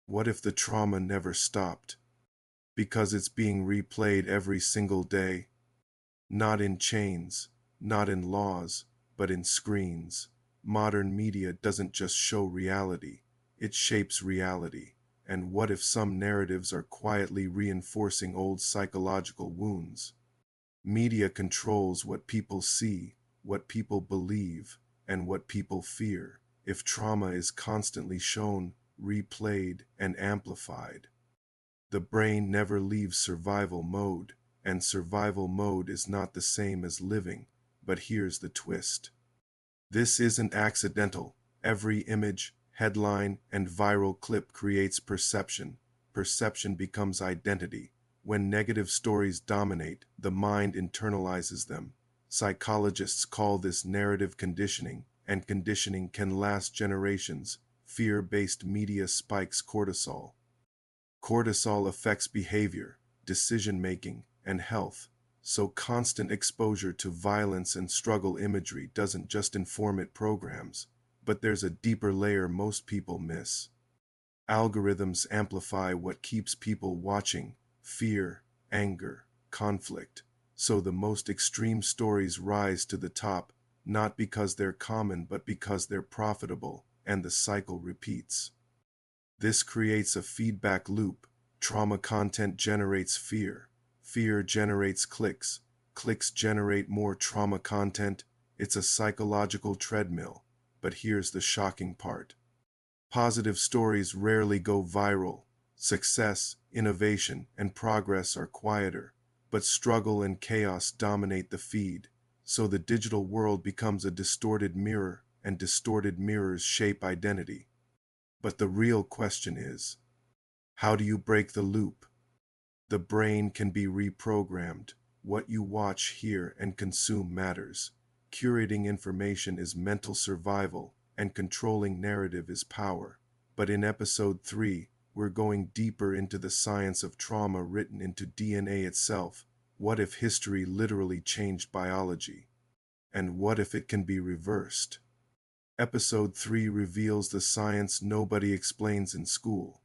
What if the trauma never stopped? Because it's being replayed every single day. Not in chains, not in laws, but in screens. Modern media doesn't just show reality, it shapes reality. And what if some narratives are quietly reinforcing old psychological wounds? Media controls what people see, what people believe, and what people fear. If trauma is constantly shown, replayed, and amplified, the brain never leaves survival mode, and survival mode is not the same as living. But here's the twist. This isn't accidental. Every image, headline, and viral clip creates perception. Perception becomes identity. When negative stories dominate, the mind internalizes them. Psychologists call this narrative conditioning, and conditioning can last generations. Fear-based media spikes cortisol. Cortisol affects behavior, decision-making, and health, so constant exposure to violence and struggle imagery doesn't just inform it programs, but there's a deeper layer most people miss. Algorithms amplify what keeps people watching: fear, anger, conflict. So the most extreme stories rise to the top, not because they're common but because they're profitable, and the cycle repeats. This creates a feedback loop. Trauma content generates fear. Fear generates clicks. Clicks generate more trauma content. It's a psychological treadmill. But here's the shocking part. Positive stories rarely go viral. Success, innovation, and progress are quieter. But struggle and chaos dominate the feed. So the digital world becomes a distorted mirror, and distorted mirrors shape identity. But the real question is, how do you break the loop? The brain can be reprogrammed. What you watch, hear, and consume matters. Curating information is mental survival, and controlling narrative is power. But in episode 3, we're going deeper into the science of trauma written into DNA itself. What if history literally changed biology? And what if it can be reversed? Episode 3 reveals the science nobody explains in school.